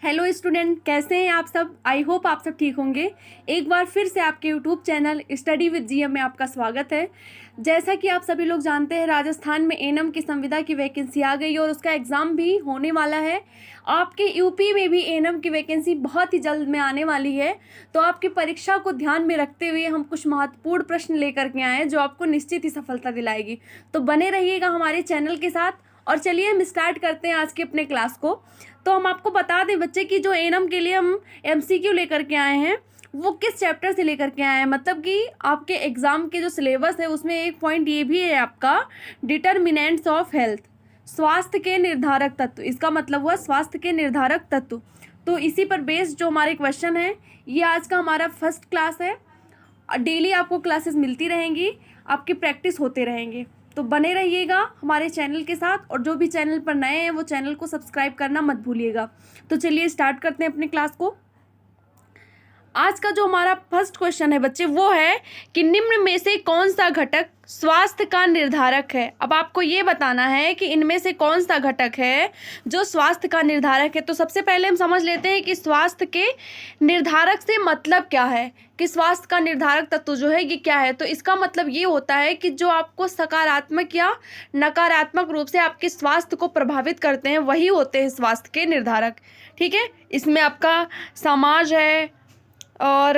Hello student, कैसे हैं आप सब। आई होप आप सब ठीक होंगे। एक बार फिर से आपके YouTube channel study with GM में आपका स्वागत है। जैसा कि आप सभी लोग जानते हैं, राजस्थान में एएनएम की संविदा की वैकेंसी आ गई और उसका एग्ज़ाम भी होने वाला है। आपके यूपी में भी एएनएम की वैकेंसी बहुत ही जल्द में आने वाली है। तो आपकी परीक्षा को ध्यान में रखते हुए हम कुछ महत्वपूर्ण प्रश्न लेकर के आए हैं जो आपको निश्चित ही सफलता दिलाएगी। तो बने रहिएगा हमारे चैनल के साथ। और चलिए हम स्टार्ट करते हैं आज के अपने क्लास को। तो हम आपको बता दें बच्चे कि जो एएनएम के लिए हम एमसीक्यू लेकर के आए हैं वो किस चैप्टर से लेकर के आए हैं। मतलब कि आपके एग्ज़ाम के जो सिलेबस है उसमें एक पॉइंट ये भी है आपका डिटर्मिनेंट्स ऑफ हेल्थ, स्वास्थ्य के निर्धारक तत्व। इसका मतलब हुआ स्वास्थ्य के निर्धारक तत्व। तो इसी पर बेस्ड जो हमारे क्वेश्चन है, ये आज का हमारा फर्स्ट क्लास है। डेली आपको क्लासेस मिलती रहेंगी, आपकी प्रैक्टिस होते रहेंगे। तो बने रहिएगा हमारे चैनल के साथ, और जो भी चैनल पर नए हैं वो चैनल को सब्सक्राइब करना मत भूलिएगा। तो चलिए स्टार्ट करते हैं अपने क्लास को। आज का जो हमारा फर्स्ट क्वेश्चन है बच्चे वो है कि निम्न में से कौन सा घटक स्वास्थ्य का निर्धारक है। अब आपको ये बताना है कि इनमें से कौन सा घटक है जो स्वास्थ्य का निर्धारक है। तो सबसे पहले हम समझ लेते हैं कि स्वास्थ्य के निर्धारक से मतलब क्या है, कि स्वास्थ्य का निर्धारक तत्व जो है ये क्या है। तो इसका मतलब ये होता है कि जो आपको सकारात्मक या नकारात्मक रूप से आपके स्वास्थ्य को प्रभावित करते हैं वही होते हैं स्वास्थ्य के निर्धारक। ठीक है, इसमें आपका समाज है, और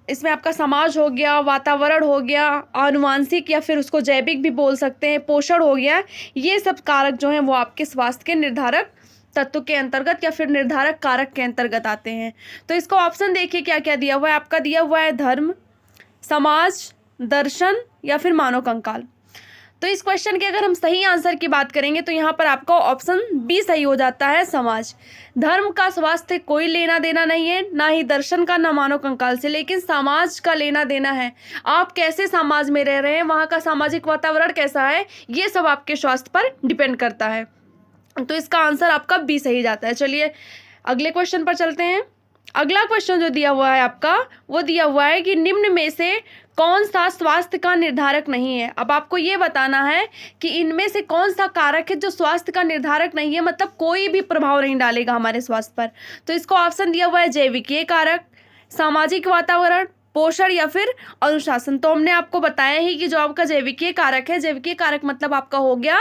इसमें आपका समाज हो गया, वातावरण हो गया, आनुवांशिक या फिर उसको जैविक भी बोल सकते हैं, पोषण हो गया। ये सब कारक जो हैं वो आपके स्वास्थ्य के निर्धारक तत्व के अंतर्गत या फिर निर्धारक कारक के अंतर्गत आते हैं। तो इसका ऑप्शन देखिए क्या क्या दिया हुआ है। आपका दिया हुआ है धर्म, समाज, दर्शन या फिर मानव कंकाल। तो इस क्वेश्चन के अगर हम सही आंसर की बात करेंगे तो यहाँ पर आपका ऑप्शन बी सही हो जाता है, समाज। धर्म का स्वास्थ्य कोई लेना देना नहीं है, ना ही दर्शन का, ना मानव कंकाल से, लेकिन समाज का लेना देना है। आप कैसे समाज में रह रहे हैं, वहाँ का सामाजिक वातावरण कैसा है, ये सब आपके स्वास्थ्य पर डिपेंड करता है। तो इसका आंसर आपका बी सही जाता है। चलिए अगले क्वेश्चन पर चलते हैं। अगला क्वेश्चन जो दिया हुआ है आपका वो दिया हुआ है कि निम्न में से कौन सा स्वास्थ्य का निर्धारक नहीं है। अब आपको ये बताना है कि इनमें से कौन सा कारक है जो स्वास्थ्य का निर्धारक नहीं है, मतलब कोई भी प्रभाव नहीं डालेगा हमारे स्वास्थ्य पर। तो इसको ऑप्शन दिया हुआ है जैविकीय कारक, सामाजिक वातावरण, पोषण या फिर अनुशासन। तो हमने आपको बताया ही कि जो आपका जैविकीय कारक है, जैविकीय कारक मतलब आपका हो गया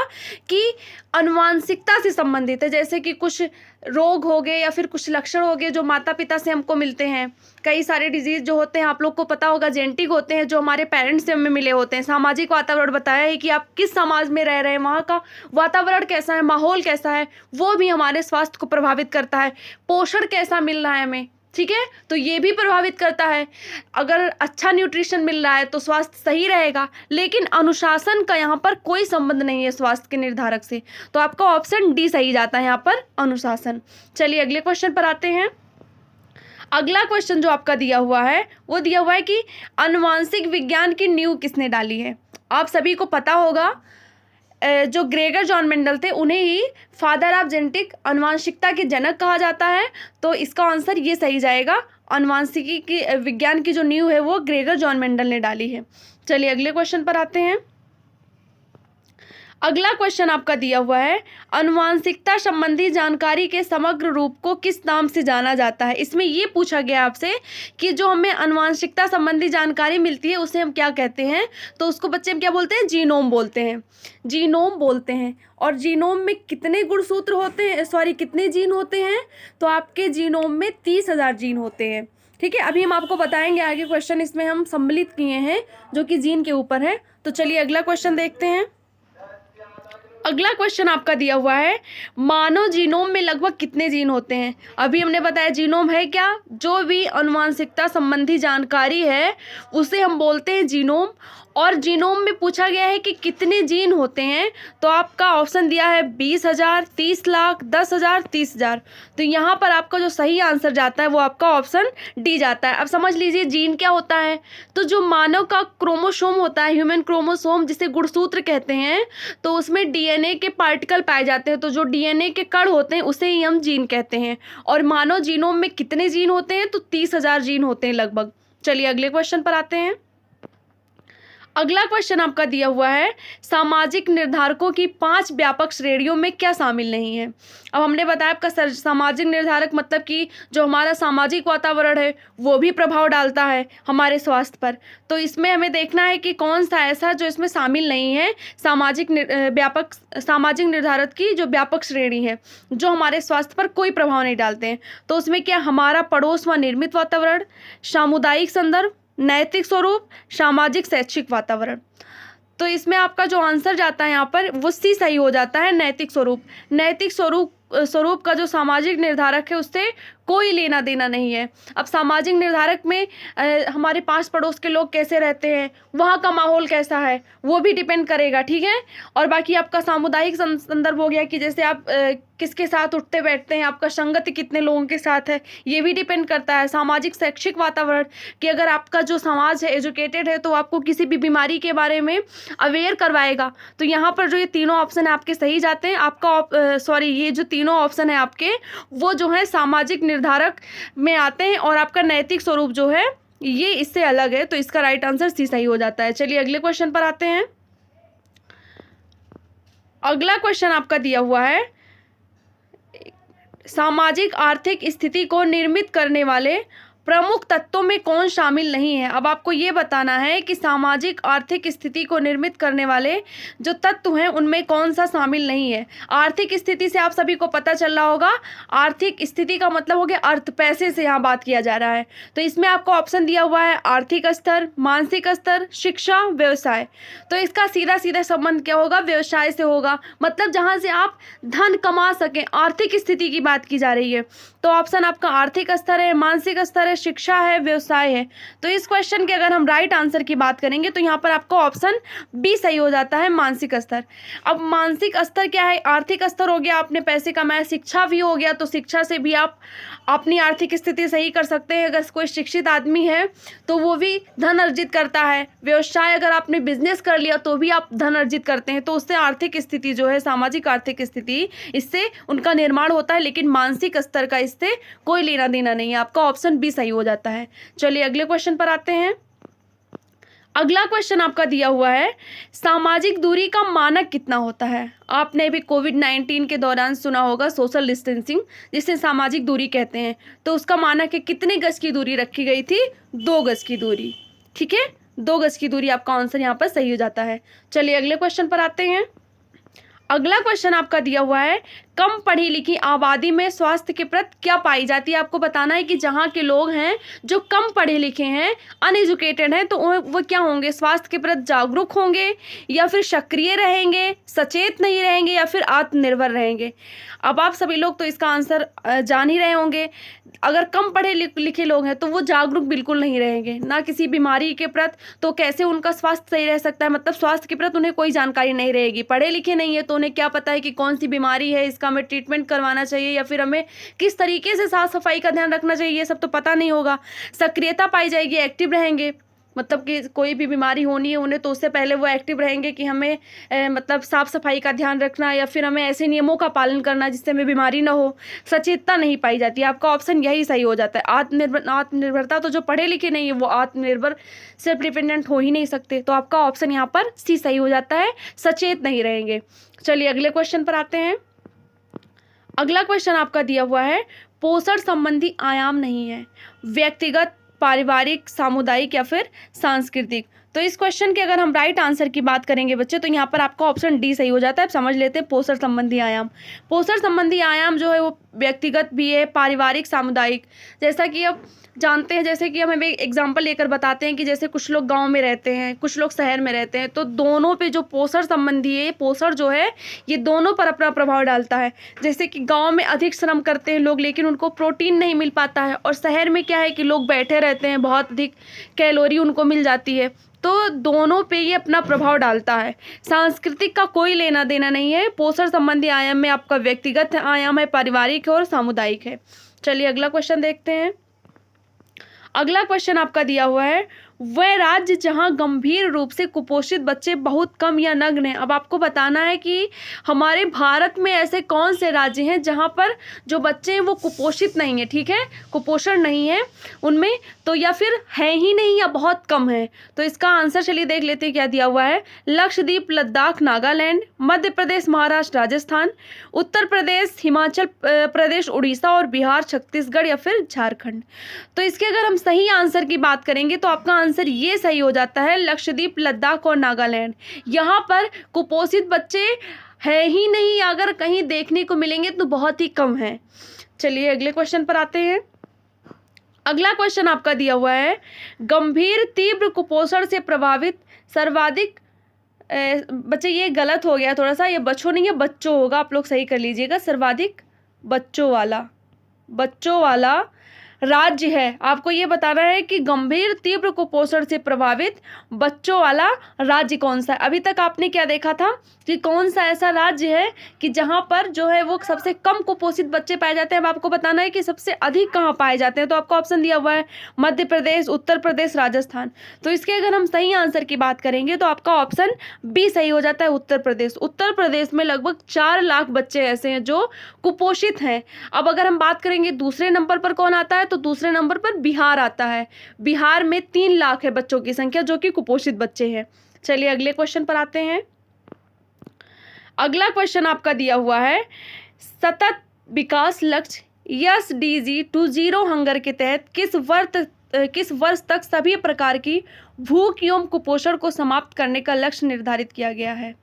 कि आनुवांशिकता से संबंधित है, जैसे कि कुछ रोग हो गए या फिर कुछ लक्षण हो गए जो माता पिता से हमको मिलते हैं। कई सारे डिजीज जो होते हैं आप लोग को पता होगा जेनेटिक होते हैं, जो हमारे पेरेंट्स से हमें मिले होते हैं। सामाजिक वातावरण बताया है कि आप किस समाज में रह रहे हैं, वहाँ का वातावरण कैसा है, माहौल कैसा है, वो भी हमारे स्वास्थ्य को प्रभावित करता है। पोषण कैसा मिल रहा है हमें, ठीक है, तो ये भी प्रभावित करता है। अगर अच्छा न्यूट्रिशन मिल रहा है तो स्वास्थ्य सही रहेगा, लेकिन अनुशासन का यहाँ पर कोई संबंध नहीं है स्वास्थ्य के निर्धारक से। तो आपका ऑप्शन डी सही जाता है यहाँ पर, अनुशासन। चलिए अगले क्वेश्चन पर आते हैं। अगला क्वेश्चन जो आपका दिया हुआ है वो दिया हुआ है कि आनुवांशिक विज्ञान की नींव किसने डाली है। आप सभी को पता होगा जो ग्रेगर जॉन मेंडल थे उन्हें ही फादर ऑफ जेनेटिक, आनुवांशिकता के जनक कहा जाता है। तो इसका आंसर ये सही जाएगा, आनुवांशिकी की विज्ञान की जो नींव है वो ग्रेगर जॉन मेंडल ने डाली है। चलिए अगले क्वेश्चन पर आते हैं। अगला क्वेश्चन आपका दिया हुआ है, आनुवांशिकता संबंधी जानकारी के समग्र रूप को किस नाम से जाना जाता है। इसमें ये पूछा गया आपसे कि जो हमें आनुवांशिकता संबंधी जानकारी मिलती है उसे हम क्या कहते हैं। तो उसको बच्चे हम क्या बोलते हैं, जीनोम बोलते हैं, जीनोम बोलते हैं। और जीनोम में कितने गुणसूत्र होते हैं, सॉरी कितने जीन होते हैं। तो आपके जीनोम में 30,000 जीन होते हैं। ठीक है, अभी हम आपको बताएंगे आगे क्वेश्चन इसमें हम सम्मिलित किए हैं जो कि जीन के ऊपर है। तो चलिए अगला क्वेश्चन देखते हैं। अगला क्वेश्चन आपका दिया हुआ है, मानव जीनोम में लगभग कितने जीन होते हैं। अभी हमने बताया जीनोम है क्या, जो भी आनुवांशिकता संबंधी जानकारी है उसे हम बोलते हैं जीनोम। और जीनोम में पूछा गया है कि कितने जीन होते हैं। तो आपका ऑप्शन दिया है 20,000, 30 लाख, 10,000, 30,000। तो यहाँ पर आपका जो सही आंसर जाता है वो आपका ऑप्शन डी जाता है। अब समझ लीजिए जीन क्या होता है। तो जो मानव का क्रोमोसोम होता है, ह्यूमन क्रोमोसोम जिसे गुणसूत्र कहते हैं, तो उसमें डीएनए के पार्टिकल पाए जाते हैं। तो जो डीएनए के कण होते हैं उसे ही हम जीन कहते हैं। और मानव जीनोम में कितने जीन होते हैं, तो 30,000 जीन होते हैं लगभग। चलिए अगले क्वेश्चन पर आते हैं। अगला क्वेश्चन आपका दिया हुआ है, सामाजिक निर्धारकों की 5 व्यापक श्रेणियों में क्या शामिल नहीं है। अब हमने बताया आपका सामाजिक निर्धारक मतलब कि जो हमारा सामाजिक वातावरण है वो भी प्रभाव डालता है हमारे स्वास्थ्य पर। तो इसमें हमें देखना है कि कौन सा ऐसा जो इसमें शामिल नहीं है, सामाजिक निर्धारक की जो व्यापक श्रेणी है जो हमारे स्वास्थ्य पर कोई प्रभाव नहीं डालते हैं। तो उसमें क्या, हमारा पड़ोस व निर्मित वातावरण, सामुदायिक संदर्भ, नैतिक स्वरूप, सामाजिक शैक्षिक वातावरण। तो इसमें आपका जो आंसर जाता है यहाँ पर वो सी सही हो जाता है, नैतिक स्वरूप। नैतिक स्वरूप का जो सामाजिक निर्धारक है उससे कोई लेना देना नहीं है। अब सामाजिक निर्धारक में हमारे पास पड़ोस के लोग कैसे रहते हैं, वहाँ का माहौल कैसा है, वो भी डिपेंड करेगा, ठीक है। और बाकी आपका सामुदायिक संदर्भ हो गया कि जैसे आप किसके साथ उठते बैठते हैं, आपका संगति कितने लोगों के साथ है, ये भी डिपेंड करता है। सामाजिक शैक्षिक वातावरण कि अगर आपका जो समाज है एजुकेटेड है तो आपको किसी भी बीमारी के बारे में अवेयर करवाएगा। तो यहाँ पर जो ये तीनों ऑप्शन है आपके सही जाते हैं। आपका ये जो तीनों ऑप्शन है आपके वो जो है सामाजिक निर्धारक में आते हैं और आपका नैतिक स्वरूप जो है ये इससे अलग है। तो इसका राइट आंसर सी सही हो जाता है। चलिए अगले क्वेश्चन पर आते हैं। अगला क्वेश्चन आपका दिया हुआ है, सामाजिक आर्थिक स्थिति को निर्मित करने वाले प्रमुख तत्वों में कौन शामिल नहीं है। अब आपको ये बताना है कि सामाजिक आर्थिक स्थिति को निर्मित करने वाले जो तत्व हैं उनमें कौन सा शामिल नहीं है। आर्थिक स्थिति से आप सभी को पता चल रहा होगा, आर्थिक स्थिति का मतलब हो गया अर्थ, पैसे से यहाँ बात किया जा रहा है। तो इसमें आपको ऑप्शन दिया हुआ है आर्थिक स्तर, मानसिक स्तर, शिक्षा, व्यवसाय। तो इसका सीधा सीधा संबंध क्या होगा, व्यवसाय से होगा। मतलब जहाँ से आप धन कमा सकें, आर्थिक स्थिति की बात की जा रही है। तो ऑप्शन आपका आर्थिक स्तर है, मानसिक स्तर है, शिक्षा है, व्यवसाय है। तो इस क्वेश्चन के अगर हम राइट आंसर की बात करेंगे तो यहाँ पर आपका ऑप्शन बी सही हो जाता है, मानसिक स्तर। अब मानसिक स्तर क्या है, आर्थिक स्तर हो गया आपने पैसे कमाए, शिक्षा भी हो गया तो शिक्षा से भी आप अपनी आर्थिक स्थिति सही कर सकते हैं। अगर कोई शिक्षित आदमी है तो वो भी धन अर्जित करता है। व्यवसाय अगर आपने बिजनेस कर लिया तो भी आप धन अर्जित करते हैं। तो उससे आर्थिक स्थिति जो है, सामाजिक आर्थिक स्थिति, इससे उनका निर्माण होता है। लेकिन मानसिक स्तर का इससे कोई लेना देना नहीं है। आपका ऑप्शन बी सही हो जाता है। चलिए अगले क्वेश्चन पर आते हैं। अगला क्वेश्चन आपका दिया हुआ है, सामाजिक दूरी का मानक कितना होता है। आपने भी कोविड-19 के दौरान सुना होगा सोशल डिस्टेंसिंग, जिसे सामाजिक दूरी कहते हैं। तो उसका मानक है कितने गज की दूरी रखी गई थी, 2 गज की दूरी, ठीक है। 2 गज की दूरी आपका आंसर यहाँ पर सही हो जाता है। चलिए अगले क्वेश्चन पर आते हैं। अगला क्वेश्चन आपका दिया हुआ है, कम पढ़ी लिखी आबादी में स्वास्थ्य के प्रति क्या पाई जाती है। आपको बताना है कि जहाँ के लोग हैं जो कम पढ़े लिखे हैं, अनएजुकेटेड हैं, तो वो क्या होंगे, स्वास्थ्य के प्रति जागरूक होंगे या फिर सक्रिय रहेंगे, सचेत नहीं रहेंगे या फिर आत्मनिर्भर रहेंगे। अब आप सभी लोग तो इसका आंसर जान ही रहे होंगे। अगर कम पढ़े लिखे लोग हैं तो वो जागरूक बिल्कुल नहीं रहेंगे, ना किसी बीमारी के प्रति, तो कैसे उनका स्वास्थ्य सही रह सकता है। मतलब स्वास्थ्य के प्रति उन्हें कोई जानकारी नहीं रहेगी। पढ़े लिखे नहीं है तो उन्हें क्या पता है कि कौन सी बीमारी है, इसका हमें ट्रीटमेंट करवाना चाहिए या फिर हमें किस तरीके से साफ सफाई का ध्यान रखना चाहिए, ये सब तो पता नहीं होगा। सक्रियता पाई जाएगी, एक्टिव रहेंगे। मतलब कि कोई भी बीमारी होनी है उन्हें तो उससे पहले वो एक्टिव रहेंगे कि हमें मतलब साफ़ सफाई का ध्यान रखना या फिर हमें ऐसे नियमों का पालन करना जिससे हमें बीमारी ना हो। सचेतता नहीं पाई जाती। आपका ऑप्शन यही सही हो जाता है। आत्मनिर्भरता, तो जो पढ़े लिखे नहीं है वो आत्मनिर्भर, सेल्फ डिपेंडेंट हो ही नहीं सकते। तो आपका ऑप्शन यहाँ पर सी सही हो जाता है, सचेत नहीं रहेंगे। चलिए अगले क्वेश्चन पर आते हैं। अगला क्वेश्चन आपका दिया हुआ है, पोषण संबंधी आयाम नहीं है, व्यक्तिगत, पारिवारिक, सामुदायिक या फिर सांस्कृतिक। तो इस क्वेश्चन के अगर हम राइट आंसर की बात करेंगे बच्चे तो यहाँ पर आपका ऑप्शन डी सही हो जाता है। अब समझ लेते हैं पोषण संबंधी आयाम। पोषण संबंधी आयाम जो है वो व्यक्तिगत भी है, पारिवारिक, सामुदायिक। जैसा कि अब जानते हैं, जैसे कि हम एक एग्जांपल लेकर बताते हैं कि जैसे कुछ लोग गांव में रहते हैं, कुछ लोग शहर में रहते हैं, तो दोनों पे जो पोषण संबंधी है, पोषण जो है ये दोनों पर अपना प्रभाव डालता है। जैसे कि गांव में अधिक श्रम करते हैं लोग लेकिन उनको प्रोटीन नहीं मिल पाता है, और शहर में क्या है कि लोग बैठे रहते हैं, बहुत अधिक कैलोरी उनको मिल जाती है। तो दोनों पे ये अपना प्रभाव डालता है। सांस्कृतिक का कोई लेना देना नहीं है। पोषण संबंधी आयाम में आपका व्यक्तिगत आयाम है, पारिवारिक है और सामुदायिक है। चलिए अगला क्वेश्चन देखते हैं। अगला क्वेश्चन आपका दिया हुआ है, वह राज्य जहां गंभीर रूप से कुपोषित बच्चे बहुत कम या नग्न हैं। अब आपको बताना है कि हमारे भारत में ऐसे कौन से राज्य हैं जहां पर जो बच्चे हैं वो कुपोषित नहीं है, ठीक है, कुपोषण नहीं है उनमें, तो या फिर है ही नहीं या बहुत कम है। तो इसका आंसर चलिए देख लेते हैं क्या दिया हुआ है। लक्षद्वीप, लद्दाख, नागालैंड, मध्य प्रदेश, महाराष्ट्र, राजस्थान, उत्तर प्रदेश, हिमाचल प्रदेश, उड़ीसा और बिहार, छत्तीसगढ़ या फिर झारखंड। तो इसके अगर हम सही आंसर की बात करेंगे तो आपका आंसर ये सही हो जाता है, लक्षद्वीप, लद्दाख और नागालैंड। यहाँ पर कुपोषित बच्चे है ही नहीं, अगर कहीं देखने को मिलेंगे तो बहुत ही कम है। चलिए अगले क्वेश्चन पर आते हैं। अगला क्वेश्चन आपका दिया हुआ है, गंभीर तीव्र कुपोषण से प्रभावित सर्वाधिक बच्चे, ये गलत हो गया थोड़ा सा, ये बच्चों नहीं है बच्चों होगा, आप लोग सही कर लीजिएगा। सर्वाधिक बच्चों वाला राज्य है, आपको ये बताना है कि गंभीर तीव्र कुपोषण से प्रभावित बच्चों वाला राज्य कौन सा है। अभी तक आपने क्या देखा था कि कौन सा ऐसा राज्य है कि जहां पर जो है वो सबसे कम कुपोषित बच्चे पाए जाते हैं। अब आपको बताना है कि सबसे अधिक कहां पाए जाते हैं। तो आपको ऑप्शन दिया हुआ है मध्य प्रदेश, उत्तर प्रदेश, राजस्थान। तो इसके अगर हम सही आंसर की बात करेंगे तो आपका ऑप्शन बी सही हो जाता है, उत्तर प्रदेश। उत्तर प्रदेश में लगभग 4 लाख बच्चे ऐसे हैं जो कुपोषित हैं। अब अगर हम बात करेंगे दूसरे नंबर पर कौन आता है, तो दूसरे नंबर पर बिहार आता है। बिहार में 3 लाख है बच्चों की संख्या जो कि कुपोषित बच्चे हैं। चलिए अगले क्वेश्चन पर आते हैं। अगला क्वेश्चन आपका दिया हुआ है, सतत विकास लक्ष्य SDG 20 हंगर के तहत किस वर्ष तक सभी प्रकार की भूख एवं कुपोषण को समाप्त करने का लक्ष्य निर्धारित किया गया है।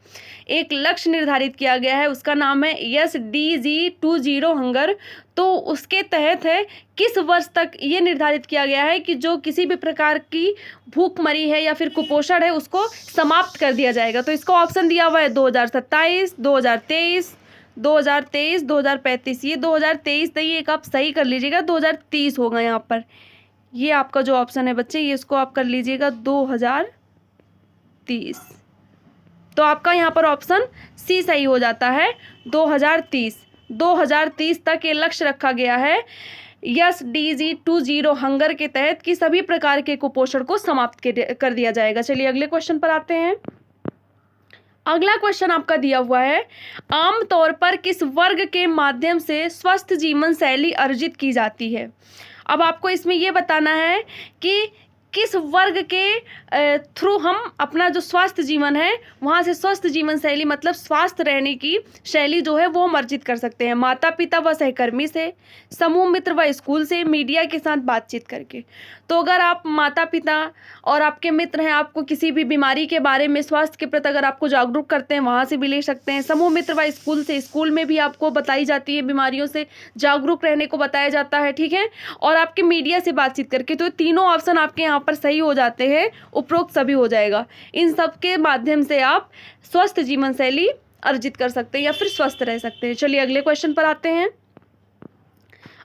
एक लक्ष्य निर्धारित किया गया है, उसका नाम है SDG 20 हंगर। तो उसके तहत है किस वर्ष तक ये निर्धारित किया गया है कि जो किसी भी प्रकार की भूखमरी है या फिर कुपोषण है उसको समाप्त कर दिया जाएगा। तो इसका ऑप्शन दिया हुआ है 2027, 2023, 2035। ये 2023 नहीं, एक आप सही कर लीजिएगा, 2030 होगा यहाँ पर। ये आपका जो ऑप्शन है बच्चे, ये इसको आप कर लीजिएगा 2030। तो आपका यहाँ पर ऑप्शन सी सही हो जाता है, 2030 तक ये लक्ष्य रखा गया है SDG 20 हंगर के तहत कि सभी प्रकार के कुपोषण को समाप्त कर दिया जाएगा। चलिए अगले क्वेश्चन पर आते हैं। अगला क्वेश्चन आपका दिया हुआ है, आमतौर पर किस वर्ग के माध्यम से स्वस्थ जीवन शैली अर्जित की जाती है। अब आपको इसमें ये बताना है कि किस वर्ग के थ्रू हम अपना जो स्वास्थ्य जीवन है वहाँ से स्वस्थ जीवन शैली मतलब स्वास्थ्य रहने की शैली जो है वो हम अर्जित कर सकते हैं। माता पिता व सहकर्मी से, समूह मित्र व स्कूल से, मीडिया के साथ बातचीत करके। तो अगर आप माता पिता और आपके मित्र हैं, आपको किसी भी बीमारी के बारे में, स्वास्थ्य के प्रति अगर आपको जागरूक करते हैं, वहाँ से भी ले सकते हैं। समूह मित्र व स्कूल से, स्कूल में भी आपको बताई जाती है, बीमारियों से जागरूक रहने को बताया जाता है, ठीक है। और आपके मीडिया से बातचीत करके। तो तीनों ऑप्शन आपके यहाँ पर सही हो जाते हैं, उपरोक्त सभी हो जाएगा। इन सब के माध्यम से आप स्वस्थ जीवन शैली अर्जित कर सकते हैं या फिर स्वस्थ रह सकते हैं। चलिए अगले क्वेश्चन पर आते हैं।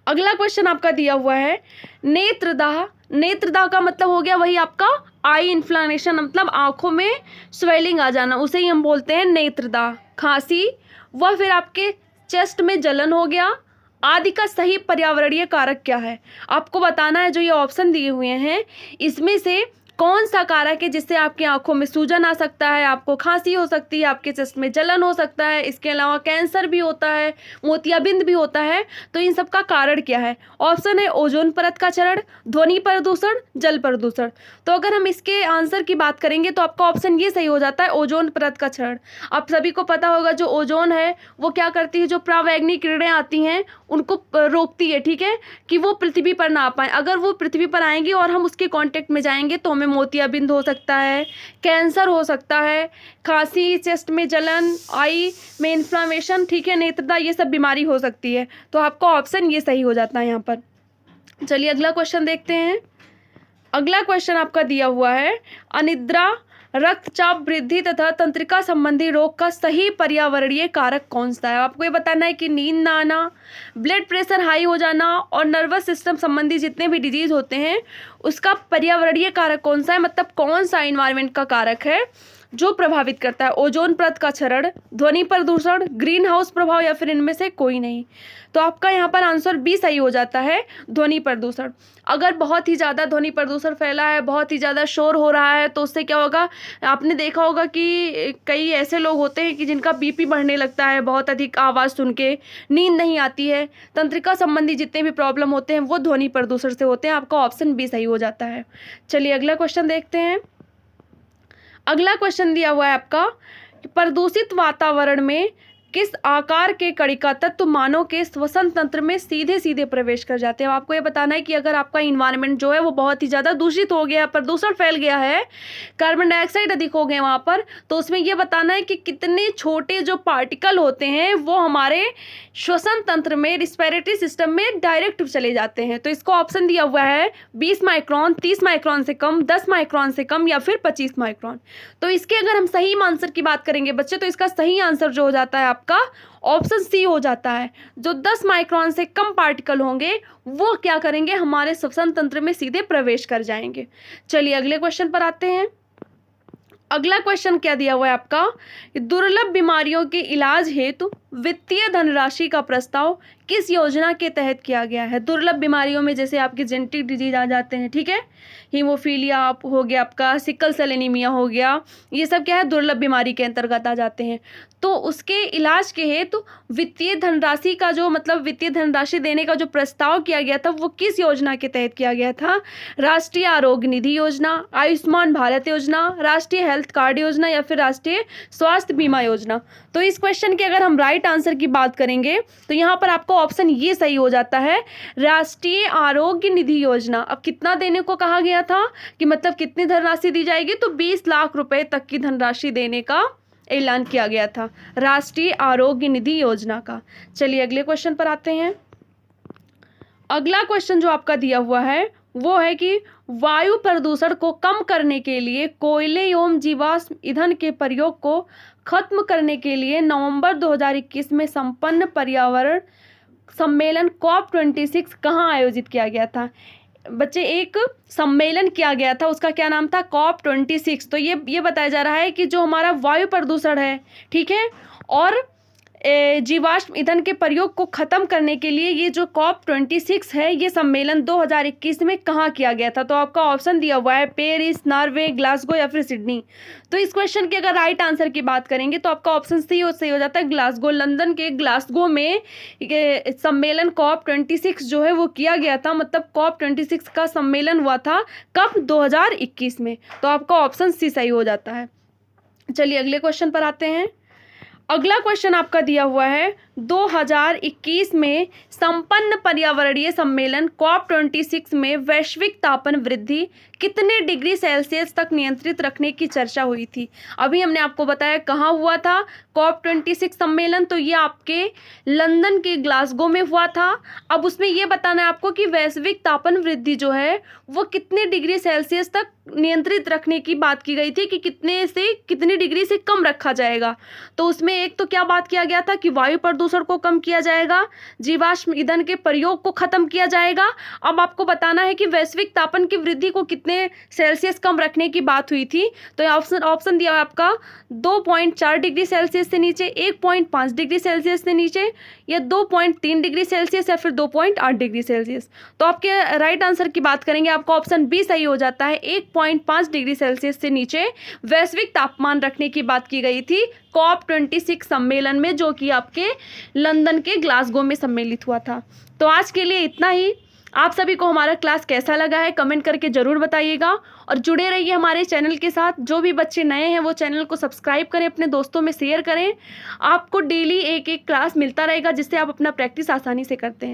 अगला क्वेश्चन आपका दिया हुआ है, नेत्रदाह। नेत्रदाह का मतलब हो गया वही आपका आई इन्फ्लामेशन, मतलब आंखों में स्वेलिंग आ जाना, उसे ही हम बोलते हैं नेत्रदाह। खांसी व फिर आपके चेस्ट में जलन हो गया आदि का सही पर्यावरणीय कारक क्या है। आपको बताना है, जो ये ऑप्शन दिए हुए हैं इसमें से कौन सा कारक है जिससे आपकी आंखों में सूजन आ सकता है, आपको खांसी हो सकती है, आपके चेस्ट में जलन हो सकता है, इसके अलावा कैंसर भी होता है, मोतियाबिंद भी होता है। तो इन सब का कारण क्या है। ऑप्शन है ओजोन परत का क्षरण, ध्वनि प्रदूषण, जल प्रदूषण। तो अगर हम इसके आंसर की बात करेंगे तो आपका ऑप्शन ये सही हो जाता है, ओजोन परत का क्षरण। आप सभी को पता होगा जो ओजोन है वो क्या करती है, जो परावैंगनी किरणें आती हैं उनको रोकती है, ठीक है, कि वो पृथ्वी पर ना आ पाए। अगर वो पृथ्वी पर आएंगी और हम उसके कांटेक्ट में जाएंगे तो हमें मोतियाबिंद हो सकता है, कैंसर हो सकता है, खांसी, चेस्ट में जलन, आई में इन्फ्लामेशन, ठीक है, नेत्रदाह, ये सब बीमारी हो सकती है। तो आपका ऑप्शन ये सही हो जाता है यहाँ पर। चलिए अगला क्वेश्चन देखते हैं। अगला क्वेश्चन आपका दिया हुआ है, अनिद्रा, रक्तचाप वृद्धि तथा तंत्रिका संबंधी रोग का सही पर्यावरणीय कारक कौन सा है। आपको ये बताना है कि नींद ना आना, ब्लड प्रेशर हाई हो जाना और नर्वस सिस्टम संबंधी जितने भी डिजीज होते हैं उसका पर्यावरणीय कारक कौन सा है, मतलब कौन सा इन्वायरमेंट का कारक है जो प्रभावित करता है? ओजोन परत का क्षरण, ध्वनि प्रदूषण, ग्रीन हाउस प्रभाव या फिर इनमें से कोई नहीं। तो आपका यहाँ पर आंसर बी सही हो जाता है, ध्वनि प्रदूषण। अगर बहुत ही ज़्यादा ध्वनि प्रदूषण फैला है, बहुत ही ज़्यादा शोर हो रहा है, तो उससे क्या होगा, आपने देखा होगा कि कई ऐसे लोग होते हैं कि जिनका बीपी बढ़ने लगता है बहुत अधिक आवाज़ सुन के, नींद नहीं आती है, तंत्रिका संबंधी जितने भी प्रॉब्लम होते हैं वो ध्वनि प्रदूषण से होते हैं। आपका ऑप्शन बी सही हो जाता है। चलिए अगला क्वेश्चन देखते हैं। अगला क्वेश्चन दिया हुआ है आपका कि प्रदूषित वातावरण में किस आकार के कणिका तत्व मानव के श्वसन तंत्र में सीधे सीधे प्रवेश कर जाते हैं। आपको ये बताना है कि अगर आपका इन्वायरमेंट जो है वो बहुत ही ज़्यादा दूषित हो गया, प्रदूषण फैल गया है, कार्बन डाइऑक्साइड अधिक हो गए वहाँ पर, तो उसमें ये बताना है कि कितने छोटे जो पार्टिकल होते हैं वो हमारे श्वसन तंत्र में, रिस्पिरेटरी सिस्टम में डायरेक्ट चले जाते हैं। तो इसको ऑप्शन दिया हुआ है 20 माइक्रोन, 30 माइक्रोन से कम, 10 माइक्रोन से कम या फिर 25 माइक्रोन। तो इसके अगर हम सही आंसर की बात करेंगे बच्चे, तो इसका सही आंसर जो हो जाता है आपका ऑप्शन सी हो जाता है। जो 10 माइक्रोन से कम पार्टिकल होंगे वो क्या करेंगे, हमारे श्वसन तंत्र में सीधे प्रवेश कर जाएंगे। चलिए अगले क्वेश्चन पर आते हैं। अगला क्वेश्चन क्या दिया हुआ है आपका, दुर्लभ बीमारियों के इलाज हेतु वित्तीय धनराशि का प्रस्ताव किस योजना के तहत किया गया है? दुर्लभ बीमारियों में जैसे आपके जेनेटिक डिजीज आ जाते हैं, ठीक है, हीमोफीलिया हो गया, आपका सिकल सेल एनीमिया हो गया, ये सब क्या है, दुर्लभ बीमारी के अंतर्गत आ जाते हैं। तो उसके इलाज के हेतु वित्तीय धनराशि का जो, मतलब वित्तीय धनराशि देने का जो प्रस्ताव किया गया था वो किस योजना के तहत किया गया था? राष्ट्रीय आरोग्य निधि योजना, आयुष्मान भारत योजना, राष्ट्रीय हेल्थ कार्ड योजना या फिर राष्ट्रीय स्वास्थ्य बीमा योजना। तो इस क्वेश्चन के अगर हम राइट आंसर की बात करेंगे तो यहाँ पर आपको ऑप्शन ये सही हो जाता है, राष्ट्रीय आरोग्य निधि योजना। अब कितना देने को कहा गया था कि मतलब कितनी धनराशि दी जाएगी, तो 20 लाख रुपए तक की धनराशि देने का ऐलान किया गया था राष्ट्रीय आरोग्य निधि योजना का। चलिए अगले क्वेश्चन पर आते हैं। अगला क्वेश्चन जो आपका दिया हुआ है वो है कि वायु प्रदूषण को कम करने के लिए कोयले एवं जीवाश्म ईंधन के प्रयोग को खत्म करने के लिए नवंबर 2021 में संपन्न पर्यावरण सम्मेलन COP26 कहाँ आयोजित किया गया था? बच्चे एक सम्मेलन किया गया था, उसका क्या नाम था? COP26। तो ये बताया जा रहा है कि जो हमारा वायु प्रदूषण है, ठीक है, और जीवाश्म ईंधन के प्रयोग को खत्म करने के लिए ये जो COP26 है ये सम्मेलन 2021 में कहाँ किया गया था? तो आपका ऑप्शन दिया हुआ है पेरिस, नॉर्वे, ग्लासगो या फिर सिडनी। तो इस क्वेश्चन के अगर राइट आंसर की बात करेंगे तो आपका ऑप्शन सही हो जाता है ग्लासगो। लंदन के ग्लासगो में सम्मेलन COP26 जो है वो किया गया था, मतलब COP26 का सम्मेलन हुआ था कब? 2021 में। तो आपका ऑप्शन सी सही हो जाता है। चलिए अगले क्वेश्चन पर आते हैं। अगला क्वेश्चन आपका दिया हुआ है 2021 में संपन्न पर्यावरणीय सम्मेलन COP26 में वैश्विक तापन वृद्धि कितने डिग्री सेल्सियस तक नियंत्रित रखने की चर्चा हुई थी? अभी हमने आपको बताया कहाँ हुआ था COP26 सम्मेलन, तो ये आपके लंदन के ग्लासगो में हुआ था। अब उसमें ये बताना है आपको कि वैश्विक तापन वृद्धि जो है वो कितने डिग्री सेल्सियस तक नियंत्रित रखने की बात की गई थी कि कितने से कितनी डिग्री से कम रखा जाएगा। तो उसमें एक तो क्या बात किया गया था कि वायु प्रदूषण को कम किया जाएगा, जीवाश्म ईंधन के प्रयोग को खत्म किया जाएगा। अब आपको बताना है कि वैश्विक तापन की वृद्धि को कितने सेल्सियस कम रखने की बात हुई थी। तो ऑप्शन दिया है आपका 2.4 डिग्री सेल्सियस से नीचे, 1.5 डिग्री सेल्सियस से नीचे, या 2.3 डिग्री सेल्सियस या फिर 2.8 डिग्री सेल्सियस। तो आपके राइट आंसर की बात करेंगे आपका ऑप्शन बी सही हो जाता है, 1.5 डिग्री सेल्सियस से नीचे वैश्विक तापमान रखने की बात की गई थी COP26 सम्मेलन में, जो कि आपके लंदन के ग्लासगो में सम्मिलित हुआ था। तो आज के लिए इतना ही। आप सभी को हमारा क्लास कैसा लगा है कमेंट करके ज़रूर बताइएगा और जुड़े रहिए हमारे चैनल के साथ। जो भी बच्चे नए हैं वो चैनल को सब्सक्राइब करें, अपने दोस्तों में शेयर करें। आपको डेली एक क्लास मिलता रहेगा जिससे आप अपना प्रैक्टिस आसानी से करते हैं।